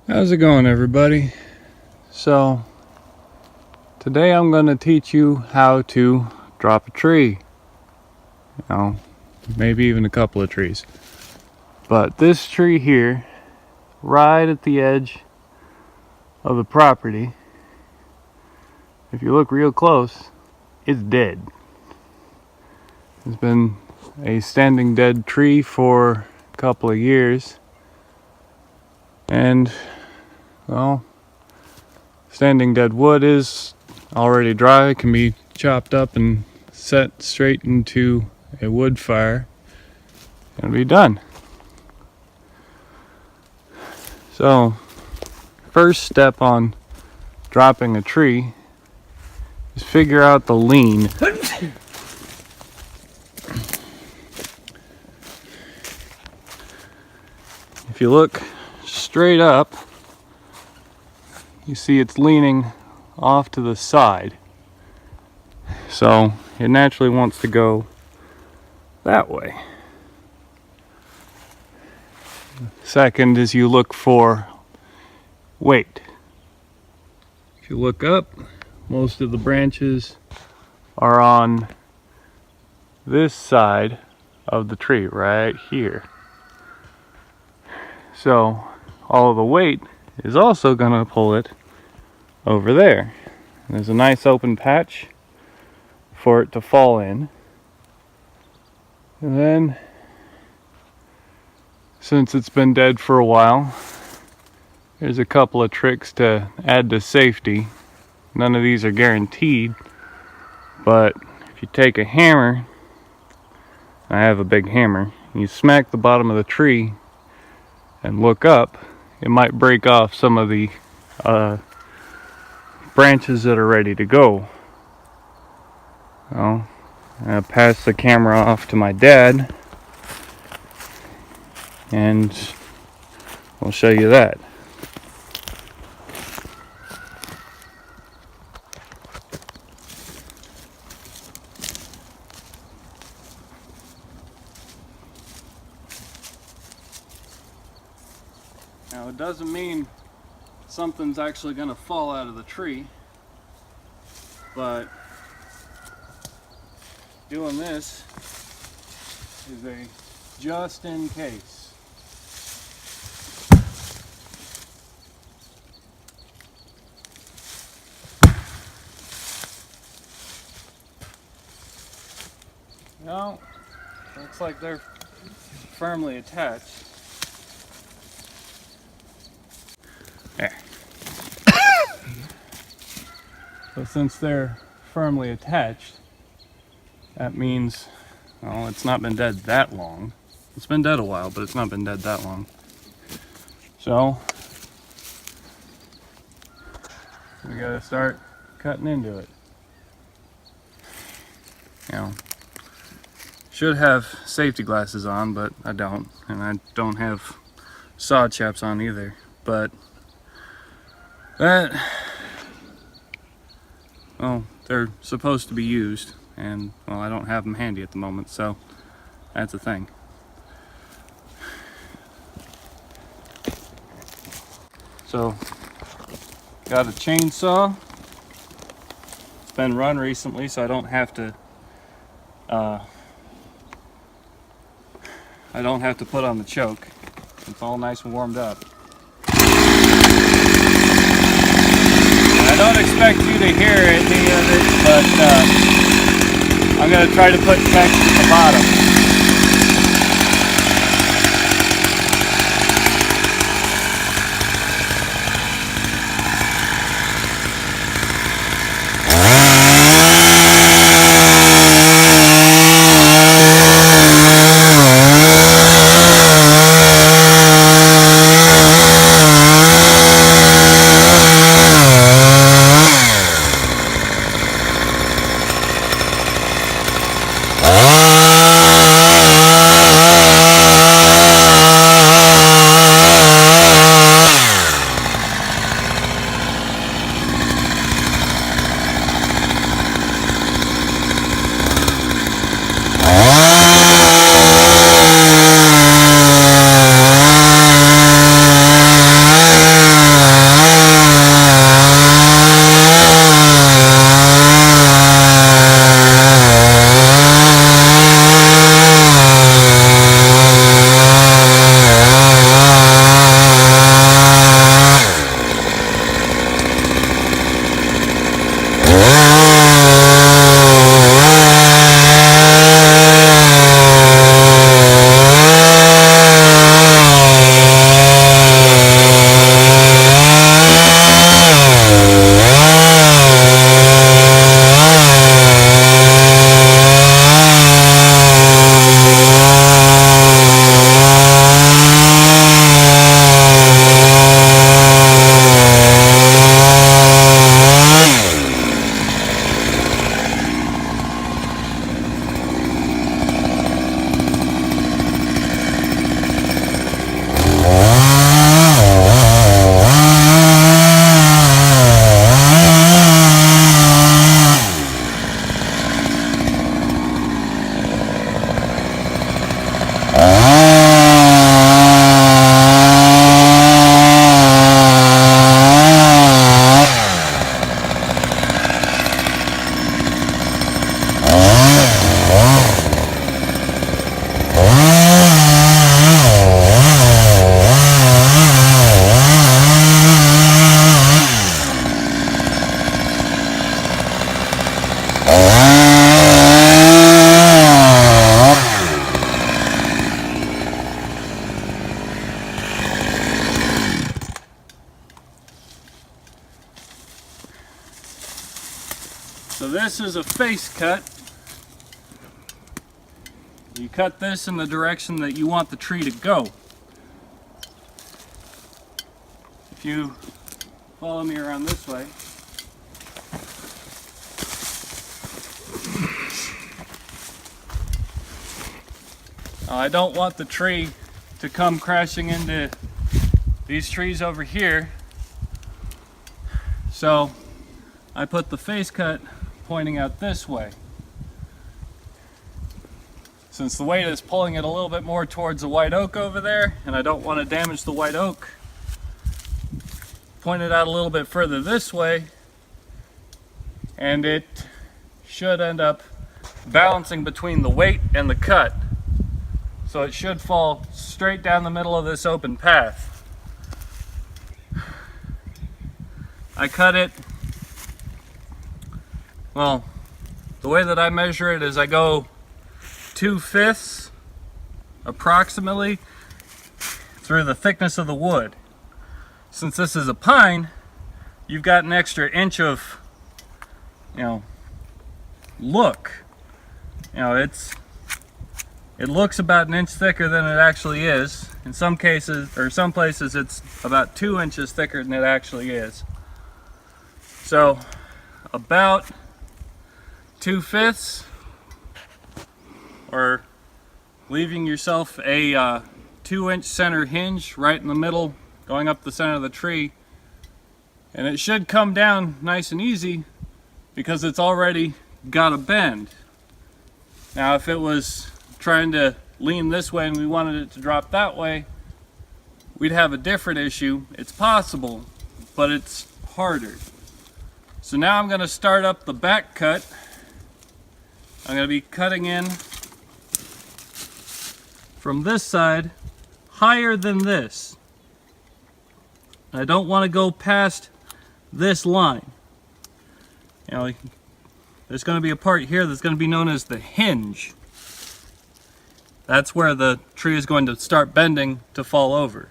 How's it going, everybody? So today I'm going to teach you how to drop a tree. Maybe even a couple of trees. But this tree here, right at the edge of the property, if you look real close, it's dead. It's been a standing dead tree for a couple of years. And, well, standing dead wood is already dry, can be chopped up and set straight into a wood fire and be done. So, first step on dropping a tree is figure out the lean. If you look straight up, you see it's leaning off to the side. So it naturally wants to go that way. Second is you look for weight. If you look up, most of the branches are on this side of the tree right here. So all of the weight is also going to pull it over there. There's a nice open patch for it to fall in. And then, since it's been dead for a while, there's a couple of tricks to add to safety. None of these are guaranteed, but if you take a hammer, I have a big hammer, and you smack the bottom of the tree and look up, it might break off some of the branches that are ready to go. Well, I'll pass the camera off to my dad and we'll show you that. Now it doesn't mean something's actually going to fall out of the tree, but doing this is a just in case. Now, looks like they're firmly attached. There. So since they're firmly attached, that means, well, it's not been dead that long. It's been dead a while, but it's not been dead that long. So, we gotta start cutting into it. Should have safety glasses on, but I don't. And I don't have saw chaps on either. But that, well, they're supposed to be used. And, well, I don't have them handy at the moment, so that's a thing. So, got a chainsaw. It's been run recently, so I don't have to put on the choke. It's all nice and warmed up. I don't expect you to hear any of it, but I'm going to try to put text at the bottom. So this is a face cut. You cut this in the direction that you want the tree to go. If you follow me around this way, I don't want the tree to come crashing into these trees over here, so I put the face cut pointing out this way. Since the weight is pulling it a little bit more towards the white oak over there, and I don't want to damage the white oak, point it out a little bit further this way, and it should end up balancing between the weight and the cut. So it should fall straight down the middle of this open path. I cut it, well, the way that I measure it is I go 2/5 approximately through the thickness of the wood. Since this is a pine, you've got an extra inch of, look. It looks about an inch thicker than it actually is. In some cases, or some places, it's about 2 inches thicker than it actually is. So, about 2/5, or leaving yourself a 2-inch center hinge right in the middle, going up the center of the tree. And it should come down nice and easy because it's already got a bend. Now, if it was trying to lean this way and we wanted it to drop that way, we'd have a different issue. It's possible, but it's harder. So now I'm going to start up the back cut. I'm going to be cutting in from this side higher than this. I don't want to go past this line. There's going to be a part here that's going to be known as the hinge. That's where the tree is going to start bending to fall over.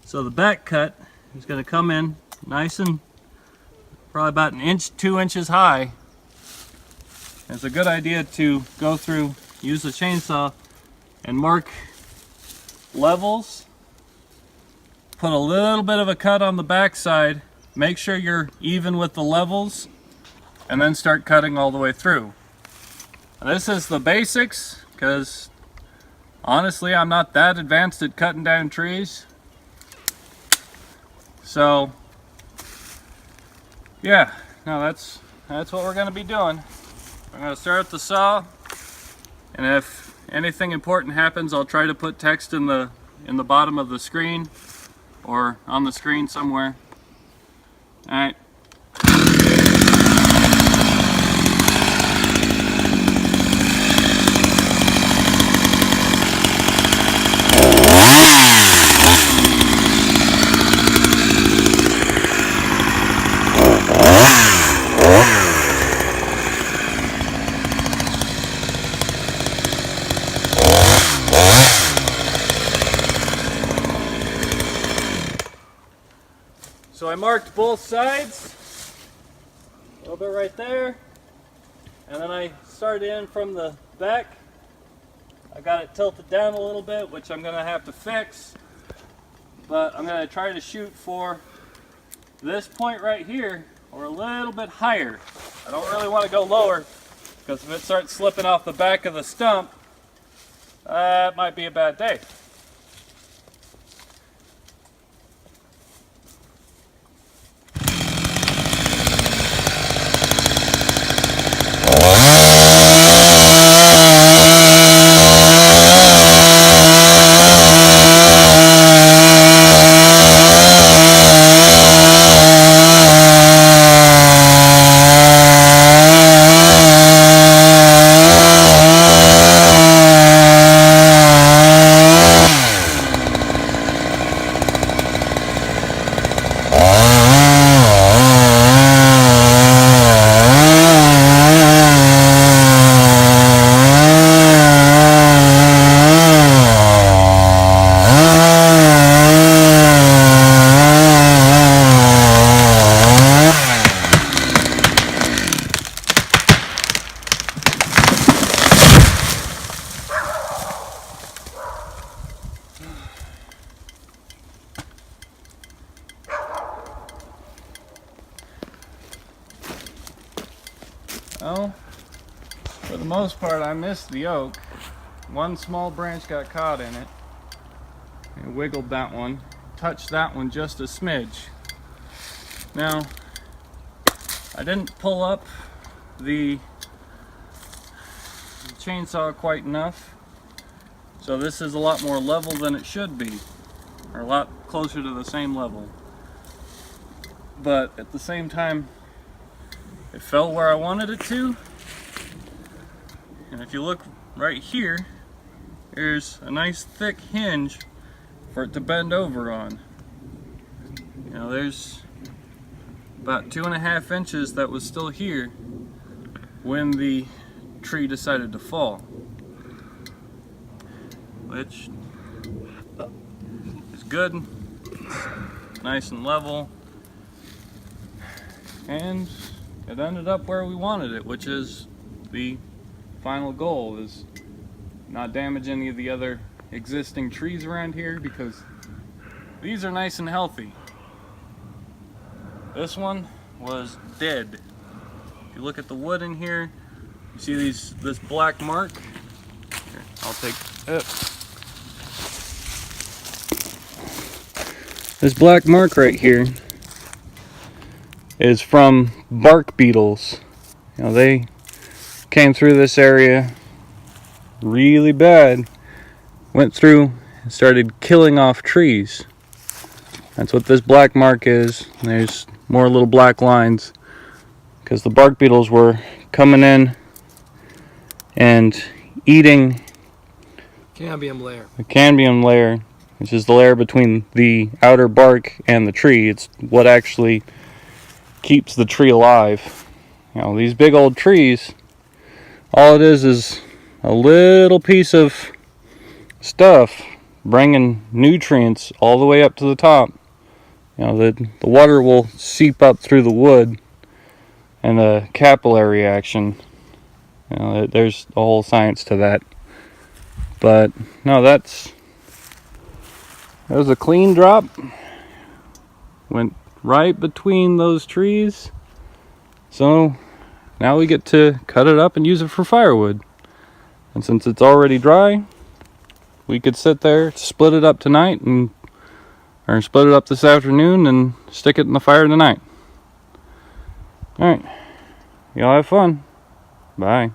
So the back cut is going to come in nice and probably about 1 inch, 2 inches high. It's a good idea to go through, use the chainsaw, and mark levels. Put a little bit of a cut on the back side. Make sure you're even with the levels, and then start cutting all the way through. Now, this is the basics, because honestly, I'm not that advanced at cutting down trees. So, yeah, no, that's what we're going to be doing. I'm going to start with the saw, and if anything important happens, I'll try to put text in the bottom of the screen or on the screen somewhere. All right. So I marked both sides, a little bit right there, and then I started in from the back. I got it tilted down a little bit, which I'm going to have to fix, but I'm going to try to shoot for this point right here, or a little bit higher. I don't really want to go lower, because if it starts slipping off the back of the stump, that might be a bad day. Well, for the most part, I missed the oak. One small branch got caught in it. I wiggled that one, touched that one just a smidge. Now, I didn't pull up the chainsaw quite enough, so this is a lot more level than it should be, or a lot closer to the same level. But at the same time, it fell where I wanted it to. And if you look right here, there's a nice thick hinge for it to bend over on. You know, there's about 2.5 inches that was still here when the tree decided to fall, which is good. It's nice and level, and it ended up where we wanted it, which is the final goal, is not damage any of the other existing trees around here, because these are nice and healthy. This one was dead. If you look at the wood in here, you see this black mark. Here, I'll take it. This black mark right here is from bark beetles. You know, they came through this area really bad, went through and started killing off trees. That's what this black mark is. There's more little black lines because the bark beetles were coming in and eating cambium layer. the cambium layer, which is the layer between the outer bark and the tree. It's what actually keeps the tree alive. You know, these big old trees, all it is a little piece of stuff bringing nutrients all the way up to the top. You know, the water will seep up through the wood, and the capillary action. You know, there's a whole science to that. But no, that was a clean drop. Went right between those trees. So now we get to cut it up and use it for firewood. And since it's already dry, we could sit there, split it up tonight, or split it up this afternoon and stick it in the fire tonight. Alright, y'all have fun. Bye.